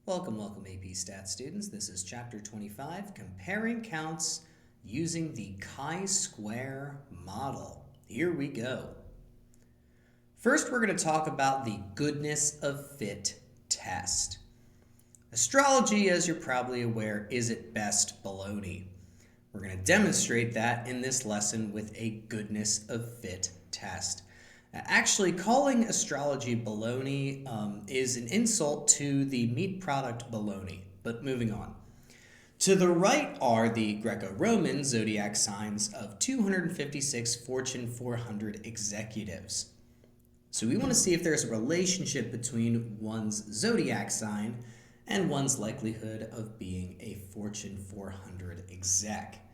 Welcome AP Stats students. This is Chapter 25, Comparing Counts Using the Chi-Square Model. Here we go. First, we're going to talk about the goodness of fit test. Astrology, as you're probably aware, is at best baloney. We're going to demonstrate that in this lesson with a goodness of fit test. Actually, calling astrology baloney is an insult to the meat product bologna, but moving on. To the right are the Greco-Roman zodiac signs of 256 Fortune 400 executives. So we want to see if there's a relationship between one's zodiac sign and one's likelihood of being a Fortune 400 exec.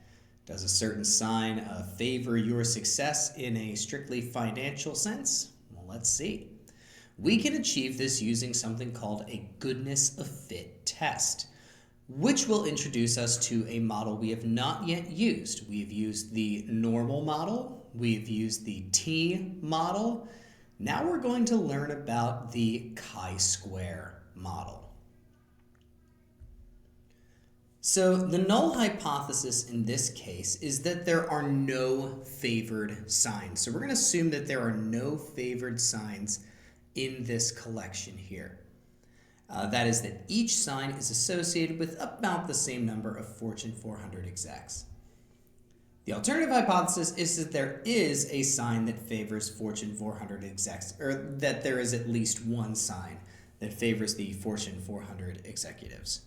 Does a certain sign favor your success in a strictly financial sense? Well, let's see. We can achieve this using something called a goodness of fit test, which will introduce us to a model we have not yet used. We have used the normal model. We have used the T model. Now we're going to learn about the chi-square model. So the null hypothesis in this case is that there are no favored signs. So we're going to assume that there are no favored signs in this collection here. That is that each sign is associated with about the same number of Fortune 400 execs. The alternative hypothesis is that there is a sign that favors Fortune 400 execs, or that there is at least one sign that favors the Fortune 400 executives.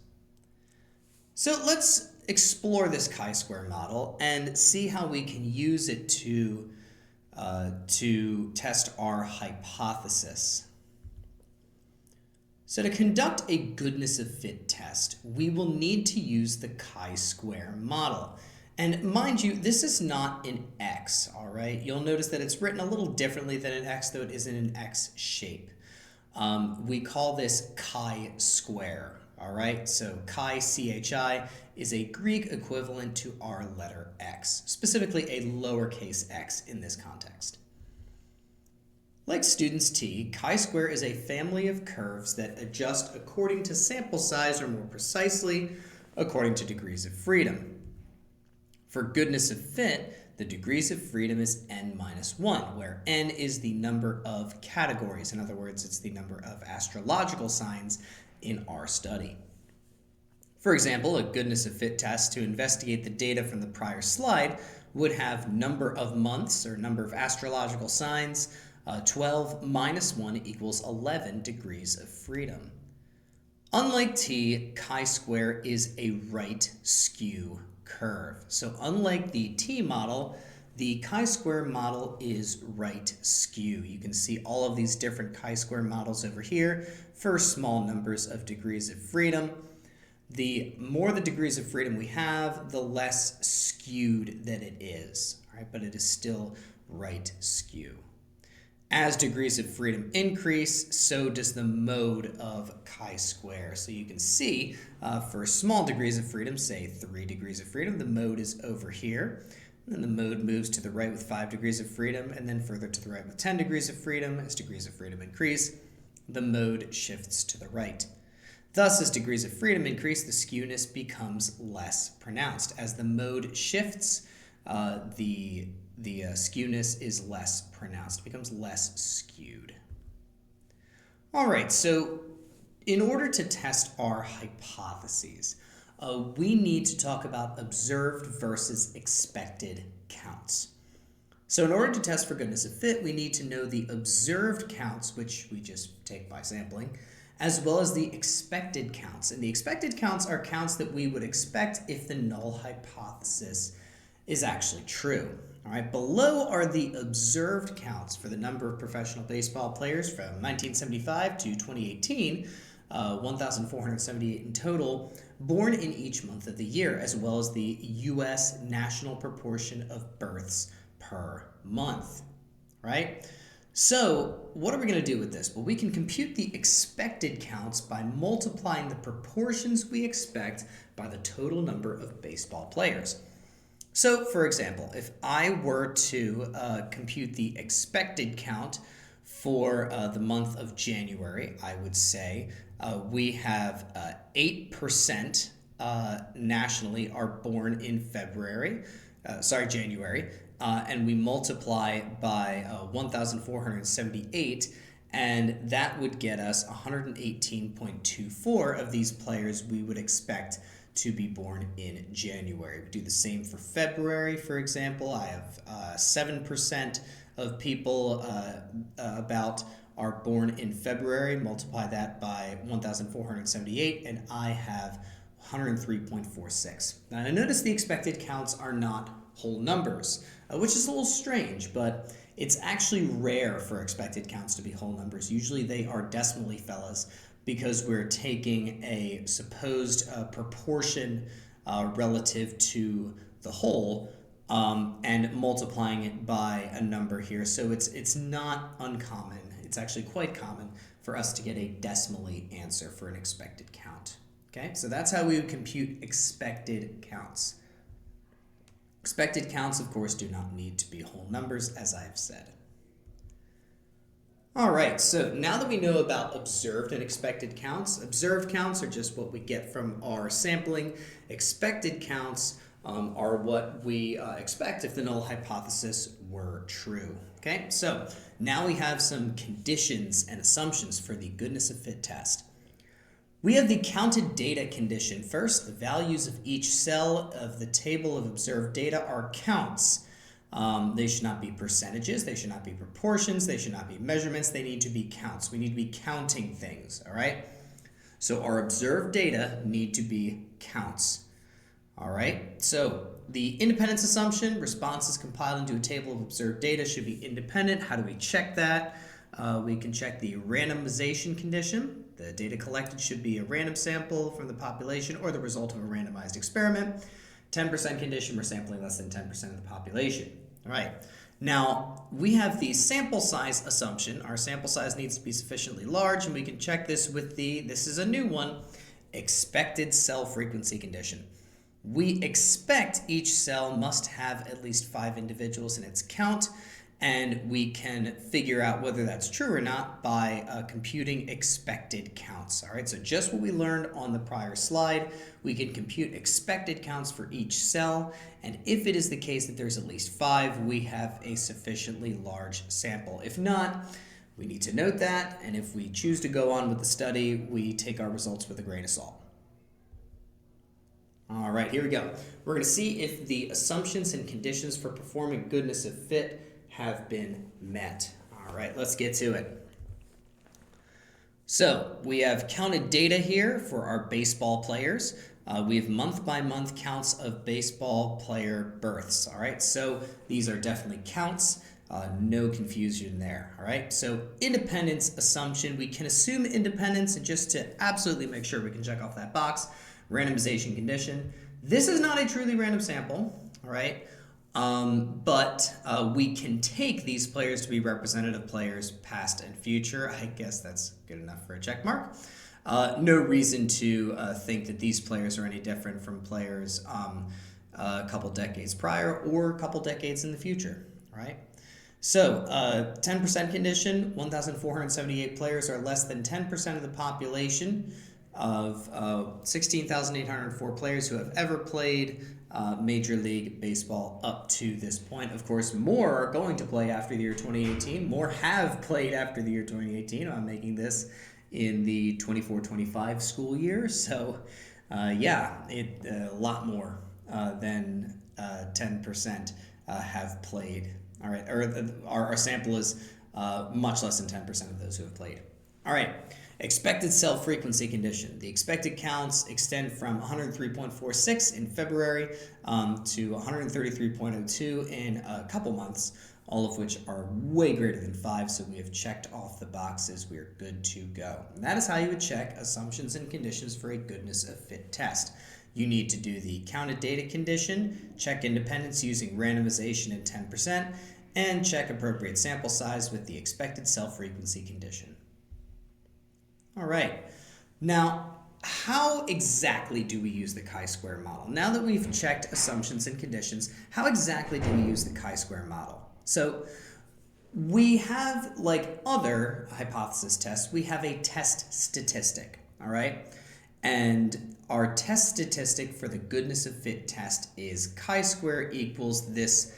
So let's explore this chi-square model and see how we can use it to test our hypothesis. So to conduct a goodness of fit test, we will need to use the chi-square model. And mind you, this is not an X, all right? You'll notice that it's written a little differently than an X, though it isn't an X shape. We call this chi-square. All right, so chi, C-H-I, is a Greek equivalent to our letter X, specifically a lowercase x in this context. Like students T, chi-square is a family of curves that adjust according to sample size, or more precisely, according to degrees of freedom. For goodness of fit, the degrees of freedom is n-1, where n is the number of categories. In other words, it's the number of astrological signs in our study. For example, a goodness of fit test to investigate the data from the prior slide would have number of months, or number of astrological signs, 12 minus 1 equals 11 degrees of freedom. Unlike T, chi-square is a right skew curve. So unlike the T model, the chi-square model is right skew. You can see all of these different chi-square models over here for small numbers of degrees of freedom. The more the degrees of freedom we have, the less skewed that it is, all right? But it is still right skew. As degrees of freedom increase, so does the mode of chi-square. So you can see for small degrees of freedom, say 3 degrees of freedom, the mode is over here. Then the mode moves to the right with 5 degrees of freedom, and then further to the right with 10 degrees of freedom. As degrees of freedom increase, the mode shifts to the right. Thus, as degrees of freedom increase, the skewness becomes less pronounced. As the mode shifts, the skewness is less pronounced, becomes less skewed. All right, so in order to test our hypotheses, we need to talk about observed versus expected counts. So in order to test for goodness of fit, we need to know the observed counts, which we just take by sampling, as well as the expected counts. And the expected counts are counts that we would expect if the null hypothesis is actually true. All right, below are the observed counts for the number of professional baseball players from 1975 to 2018, 1,478 in total, born in each month of the year, as well as the U.S. national proportion of births per month, right? So what are we going to do with this? Well, we can compute the expected counts by multiplying the proportions we expect by the total number of baseball players. So, for example, if I were to compute the expected count for the month of January, I would say we have 8% nationally are born in January, and we multiply by 1,478, and that would get us 118.24 of these players we would expect to be born in January. We do the same for February, for example. I have 7% of people about are born in February. Multiply that by 1,478, and I have 103.46. Now, I notice the expected counts are not whole numbers, which is a little strange, but it's actually rare for expected counts to be whole numbers. Usually they are decimally, fellas, because we're taking a supposed proportion relative to the whole and multiplying it by a number here. So it's not uncommon. It's actually quite common for us to get a decimally answer for an expected count. Okay, so that's how we would compute expected counts. Expected counts, of course, do not need to be whole numbers, as I've said. All right, so now that we know about observed and expected counts, observed counts are just what we get from our sampling. Expected counts are what we expect if the null hypothesis were true. Okay, so now we have some conditions and assumptions for the goodness of fit test. We have the counted data condition. First, the values of each cell of the table of observed data are counts. They should not be percentages, they should not be proportions, they should not be measurements, they need to be counts. We need to be counting things, all right? So our observed data need to be counts, all right? So the independence assumption, responses compiled into a table of observed data should be independent. How do we check that? We can check the randomization condition. The data collected should be a random sample from the population or the result of a randomized experiment. 10% condition, we're sampling less than 10% of the population. All right. Now, we have the sample size assumption. Our sample size needs to be sufficiently large, and we can check this with this is a new one, expected cell frequency condition. We expect each cell must have at least 5 individuals in its count, and we can figure out whether that's true or not by computing expected counts. All right, so just what we learned on the prior slide, we can compute expected counts for each cell, and if it is the case that there's at least 5, we have a sufficiently large sample. If not, we need to note that, and if we choose to go on with the study, we take our results with a grain of salt. All right, here we go. We're going to see if the assumptions and conditions for performing goodness of fit have been met. All right, let's get to it. So we have counted data here for our baseball players. We have month-by-month counts of baseball player births. All right, so these are definitely counts. No confusion there. All right, so independence assumption. We can assume independence, and just to absolutely make sure we can check off that box, randomization condition. This is not a truly random sample. All right. But we can take these players to be representative players past and future. I guess that's good enough for a check mark. No reason to think that these players are any different from players a couple decades prior or a couple decades in the future, right? So 10% condition, 1,478 players are less than 10% of the population of 16,804 players who have ever played Major League Baseball up to this point. Of course, more are going to play after the year 2018. More have played after the year 2018. I'm making this in the 24-25 school year. So, yeah, a lot more than 10% have played. All right, or our sample is much less than 10% of those who have played. All right. Expected cell frequency condition. The expected counts extend from 103.46 in February to 133.02 in a couple months, all of which are way greater than 5, so we have checked off the boxes. We're good to go. And that is how you would check assumptions and conditions for a goodness of fit test. You need to do the counted data condition, check independence using randomization and 10%, and check appropriate sample size with the expected cell frequency condition. All right, now how exactly do we use the chi-square model? Now that we've checked assumptions and conditions, how exactly do we use the chi-square model? So we have, like other hypothesis tests, we have a test statistic. all right? And our test statistic for the goodness of fit test is chi-square equals this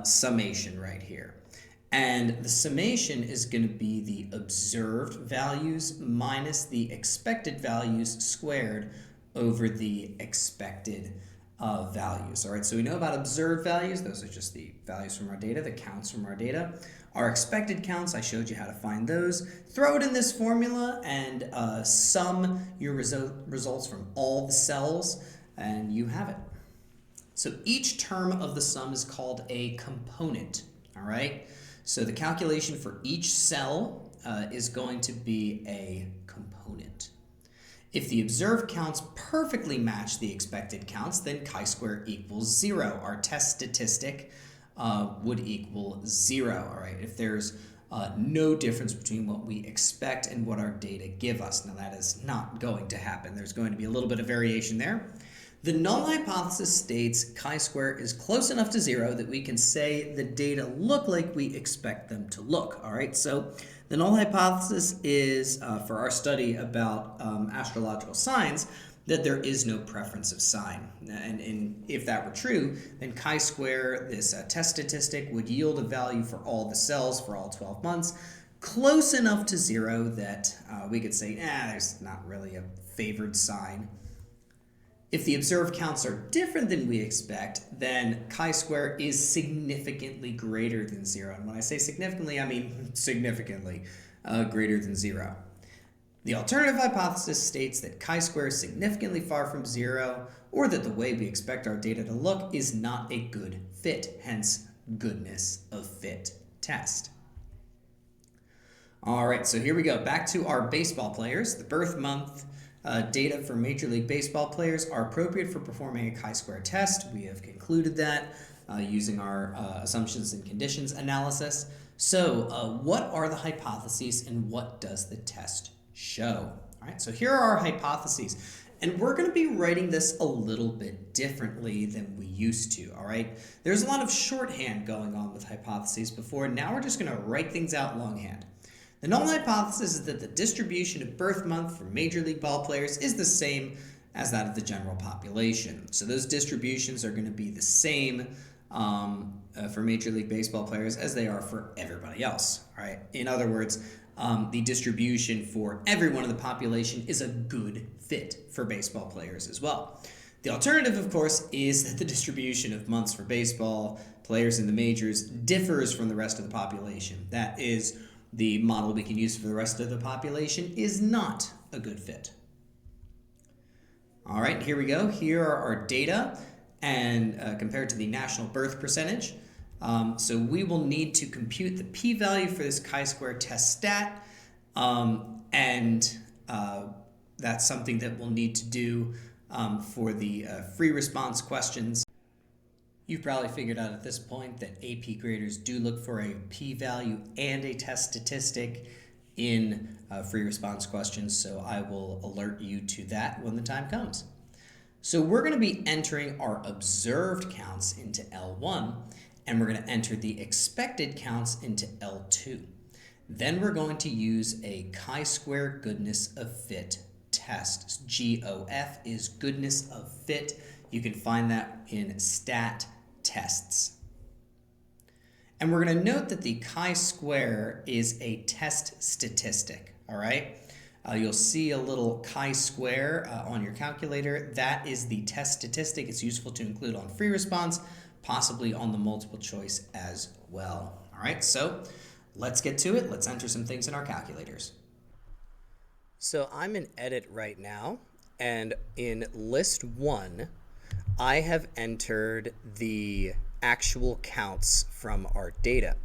summation right here. And the summation is going to be the observed values minus the expected values squared over the expected values. All right, so we know about observed values. Those are just the values from our data, the counts from our data. Our expected counts, I showed you how to find those. Throw it in this formula and sum your results from all the cells, and you have it. So each term of the sum is called a component, all right? So the calculation for each cell is going to be a component. If the observed counts perfectly match the expected counts, then chi-square equals 0. Our test statistic would equal 0, all right? If there's no difference between what we expect and what our data give us. Now that is not going to happen. There's going to be a little bit of variation there. The null hypothesis states chi-square is close enough to 0 that we can say the data look like we expect them to look, all right? So the null hypothesis is, for our study about astrological signs, that there is no preference of sign. And if that were true, then chi-square, this test statistic, would yield a value for all the cells for all 12 months, close enough to 0 that we could say, there's not really a favored sign. If the observed counts are different than we expect, then chi-square is significantly greater than 0. And when I say significantly, I mean significantly greater than 0. The alternative hypothesis states that chi-square is significantly far from 0, or that the way we expect our data to look is not a good fit, hence goodness of fit test. All right, so here we go. Back to our baseball players. The birth month data for Major League Baseball players are appropriate for performing a chi-square test. We have concluded that using our assumptions and conditions analysis. So what are the hypotheses and what does the test show? All right, so here are our hypotheses. And we're going to be writing this a little bit differently than we used to, all right? There's a lot of shorthand going on with hypotheses before. Now we're just going to write things out longhand. The null hypothesis is that the distribution of birth month for Major League ball players is the same as that of the general population. So those distributions are going to be the same for Major League Baseball players as they are for everybody else. All right. In other words, the distribution for everyone in the population is a good fit for baseball players as well. The alternative, of course, is that the distribution of months for baseball players in the majors differs from the rest of the population. That is, the model we can use for the rest of the population is not a good fit. All right, here we go. Here are our data and compared to the national birth percentage. So we will need to compute the p-value for this chi-square test stat, and that's something that we'll need to do for the free response questions. You've probably figured out at this point that AP graders do look for a p-value and a test statistic in free response questions, so I will alert you to that when the time comes. So we're going to be entering our observed counts into L1, and we're going to enter the expected counts into L2. Then we're going to use a chi-square goodness of fit test. GOF is goodness of fit. You can find that in stat tests. And we're going to note that the chi-square is a test statistic, all right? You'll see a little chi-square on your calculator. That is the test statistic. It's useful to include on free response, possibly on the multiple choice as well. All right, so let's get to it. Let's enter some things in our calculators. So I'm in edit right now, and in list 1, I have entered the actual counts from our data.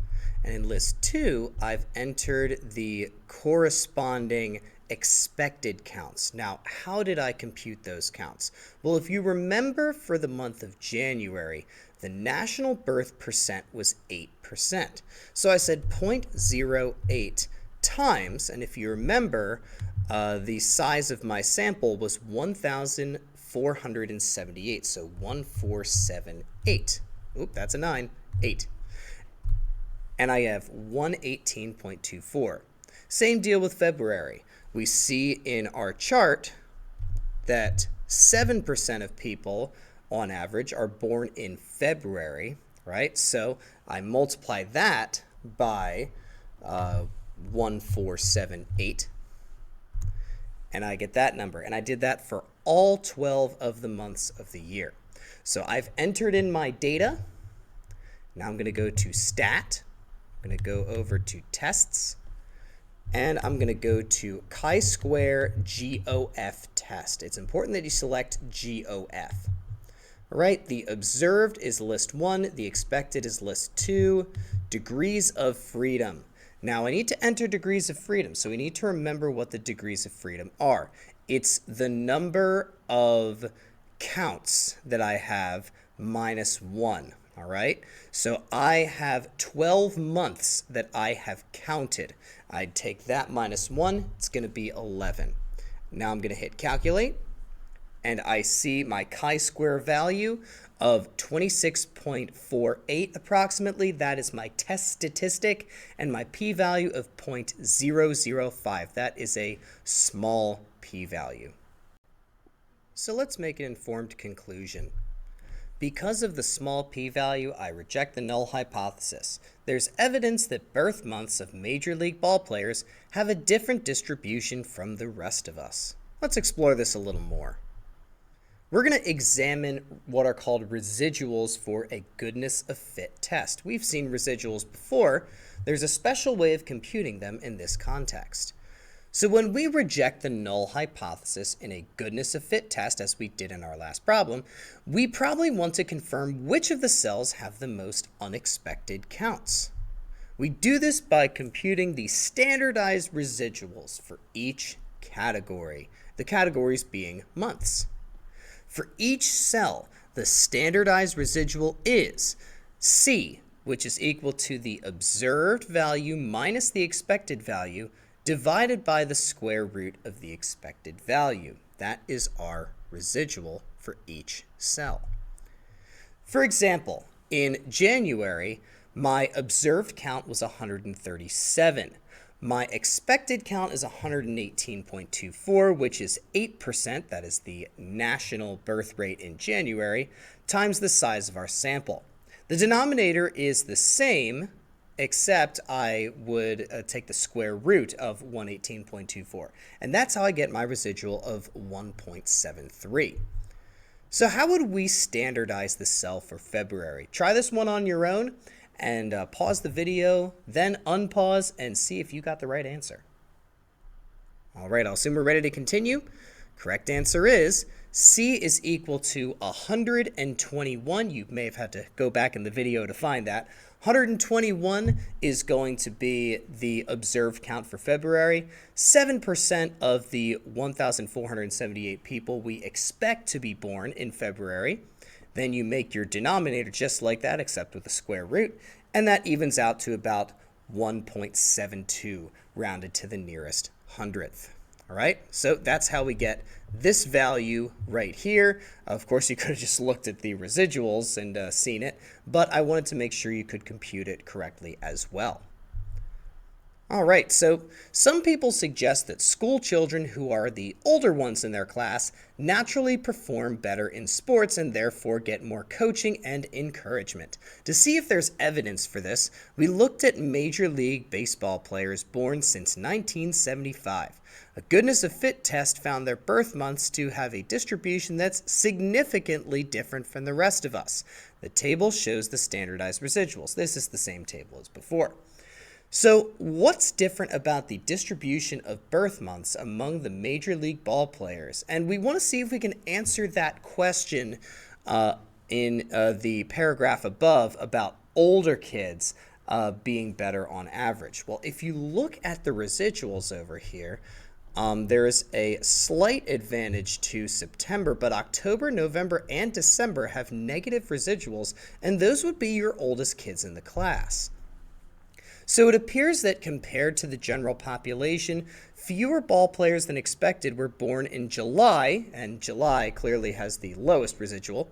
And in list 2, I've entered the corresponding expected counts. Now, how did I compute those counts? Well, if you remember, for the month of January, the national birth percent was 8%. So I said 0.08 times, and if you remember, the size of my sample was 1,478, so 1478. Oop, that's a 9, 8. And I have 118.24. Same deal with February. we see in our chart that 7% of people on average are born in February, right? So I multiply that by 1478, and I get that number. And I did that for all 12 of the months of the year. So I've entered in my data. Now I'm going to go to Stat. I'm going to go over to Tests. And I'm going to go to chi-square GOF test. It's important that you select GOF. All right, the observed is list 1. The expected is list 2. Degrees of freedom. Now I need to enter degrees of freedom, so we need to remember what the degrees of freedom are. It's the number of counts that I have minus 1. All right, so I have 12 months that I have counted. I'd take that minus 1, it's going to be 11. Now I'm going to hit calculate, and I see my chi-square value of 26.48 approximately. That is my test statistic, and my p-value of 0.005. That is a small p-value. So let's make an informed conclusion. Because of the small p-value, I reject the null hypothesis. There's evidence that birth months of Major League ball players have a different distribution from the rest of us. Let's explore this a little more. We're going to examine what are called residuals for a goodness of fit test. We've seen residuals before. There's a special way of computing them in this context. So when we reject the null hypothesis in a goodness of fit test, as we did in our last problem, we probably want to confirm which of the cells have the most unexpected counts. We do this by computing the standardized residuals for each category, the categories being months. For each cell, the standardized residual is C, which is equal to the observed value minus the expected value, divided by the square root of the expected value. That is our residual for each cell. For example, in January, my observed count was 137. My expected count is 118.24, which is 8%, that is the national birth rate in January, times the size of our sample. The denominator is the same, except I would take the square root of 118.24. And that's how I get my residual of 1.73. So how would we standardize the cell for February? Try this one on your own and pause the video, then unpause and see if you got the right answer. All right, I'll assume we're ready to continue. Correct answer is C is equal to 121. You may have had to go back in the video to find that. 121 is going to be the observed count for February. 7% of the 1,478 people we expect to be born in February. Then you make your denominator just like that, except with a square root, and that evens out to about 1.72, rounded to the nearest hundredth. All right, so that's how we get this value right here. Of course, you could have just looked at the residuals and seen it, but I wanted to make sure you could compute it correctly as well. All right, so some people suggest that school children who are the older ones in their class naturally perform better in sports and therefore get more coaching and encouragement. To see if there's evidence for this, we looked at Major League Baseball players born since 1975. A goodness of fit test found their birth months to have a distribution that's significantly different from the rest of us. The table shows the standardized residuals. This is the same table as before. So what's different about the distribution of birth months among the Major League ball players? And we want to see if we can answer that question in the paragraph above about older kids being better on average. Well, if you look at the residuals over here, there is a slight advantage to September, but October, November, and December have negative residuals, and those would be your oldest kids in the class. So it appears that compared to the general population, fewer ball players than expected were born in July, and July clearly has the lowest residual,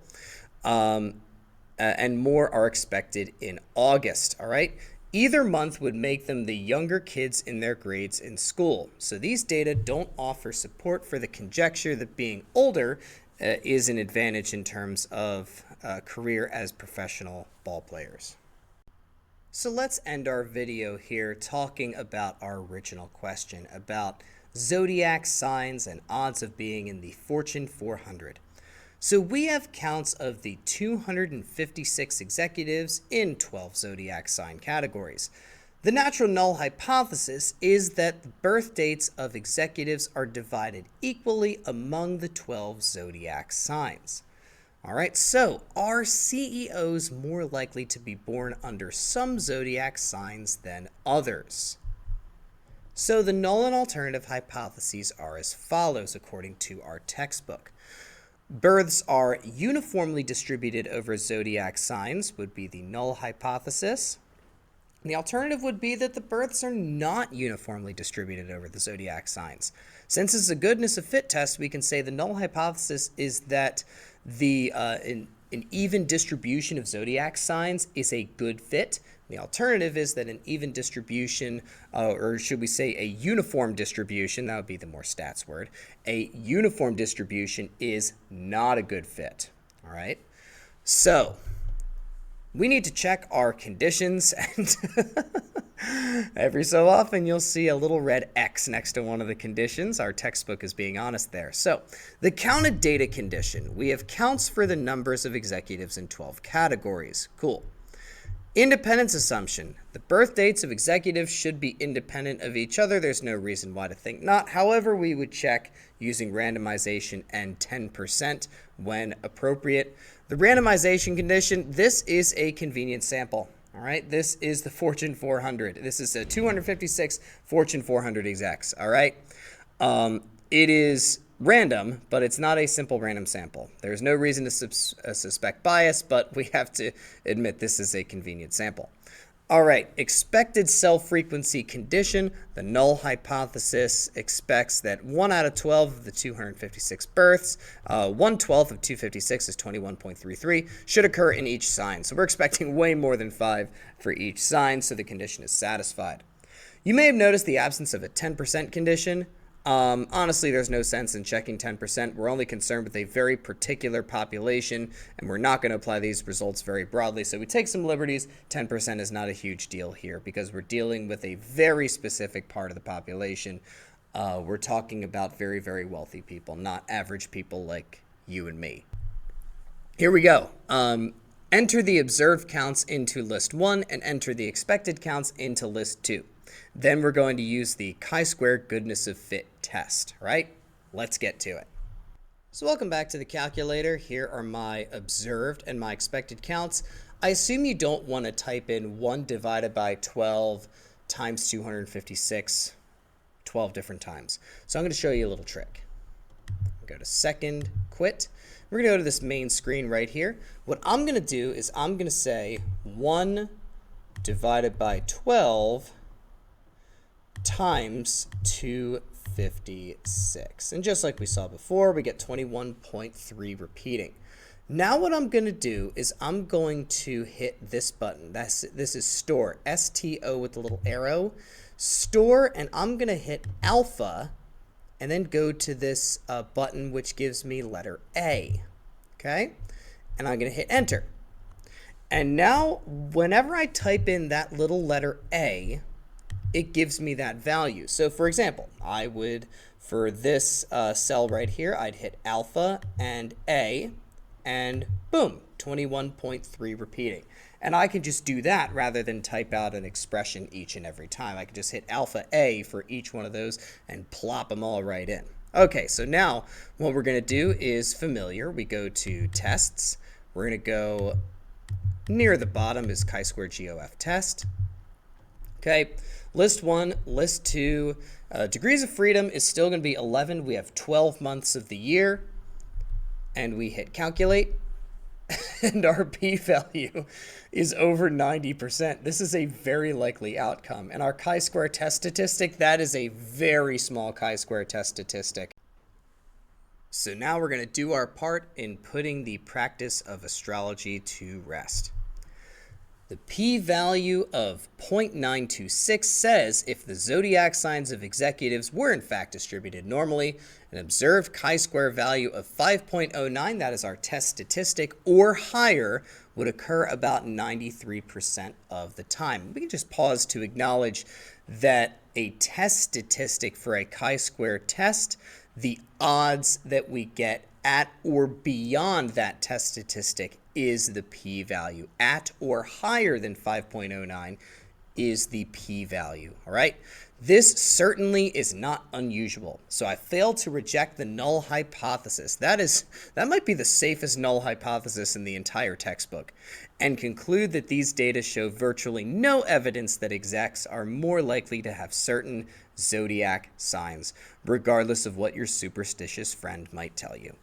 and more are expected in August, all right? Either month would make them the younger kids in their grades in school. So these data don't offer support for the conjecture that being older is an advantage in terms of career as professional ball players. So let's end our video here talking about our original question about zodiac signs and odds of being in the Fortune 400. So we have counts of the 256 executives in 12 zodiac sign categories. The natural null hypothesis is that the birth dates of executives are divided equally among the 12 zodiac signs. All right, so are CEOs more likely to be born under some zodiac signs than others? So the null and alternative hypotheses are as follows according to our textbook. Births are uniformly distributed over zodiac signs would be the null hypothesis. The alternative would be that the births are not uniformly distributed over the zodiac signs. Since it's a goodness of fit test, we can say the null hypothesis is that an even distribution of zodiac signs is a good fit. The alternative is that an even distribution, or should we say a uniform distribution, that would be the more stats word, a uniform distribution is not a good fit. All right, so we need to check our conditions, and every so often you'll see a little red X next to one of the conditions. Our textbook is being honest there. So the counted data condition, we have counts for the numbers of executives in 12 categories. Cool. Independence assumption. The birth dates of executives should be independent of each other. There's no reason why to think not. However, we would check using randomization and 10% when appropriate. The randomization condition, this is a convenient sample. All right, this is the Fortune 400. This is a 256 Fortune 400 execs. All right, it is random, but it's not a simple random sample. There's no reason to suspect bias, but we have to admit this is a convenient sample. All right, expected cell frequency condition. The null hypothesis expects that 1 out of 12 of the 256 births, 1/12 of 256 is 21.33, should occur in each sign. So we're expecting way more than 5 for each sign, so the condition is satisfied. You may have noticed the absence of a 10% condition. Honestly, there's no sense in checking 10%. We're only concerned with a very particular population, and we're not going to apply these results very broadly. So we take some liberties. 10% is not a huge deal here because we're dealing with a very specific part of the population. We're talking about very, very wealthy people, not average people like you and me. Here we go. Enter the observed counts into list 1 and enter the expected counts into list 2. Then we're going to use the chi-square goodness of fit test, right? Let's get to it. So welcome back to the calculator. Here are my observed and my expected counts. I assume you don't want to type in 1 divided by 12 times 256 12 different times. So I'm going to show you a little trick. Go to second, quit. We're going to go to this main screen right here. What I'm going to do is I'm going to say 1 divided by 12 times 256. And just like we saw before, we get 21.3 repeating. Now what I'm going to do is I'm going to hit this button. This is store, S-T-O with the little arrow. Store, and I'm going to hit alpha and then go to this button which gives me letter A. Okay? And I'm going to hit enter. And now whenever I type in that little letter A, it gives me that value. So for example, I would, for this cell right here, I'd hit alpha and A, and boom, 21.3 repeating. And I can just do that rather than type out an expression each and every time. I can just hit alpha A for each one of those and plop them all right in. Okay, so now what we're going to do is familiar. We go to tests. We're going to go near the bottom is chi-square GOF test. Okay, list 1, list 2. Degrees of freedom is still going to be 11. We have 12 months of the year. And we hit calculate. And our p-value is over 90%. This is a very likely outcome. And our chi-square test statistic, that is a very small chi-square test statistic. So now we're going to do our part in putting the practice of astrology to rest. The p-value of 0.926 says if the zodiac signs of executives were in fact distributed normally, an observed chi-square value of 5.09, that is our test statistic, or higher, would occur about 93% of the time. We can just pause to acknowledge that a test statistic for a chi-square test, the odds that we get at or beyond that test statistic is the p-value. At or higher than 5.09 is the p-value, all right? This certainly is not unusual, so I failed to reject the null hypothesis. That might be the safest null hypothesis in the entire textbook, and conclude that these data show virtually no evidence that execs are more likely to have certain zodiac signs, regardless of what your superstitious friend might tell you.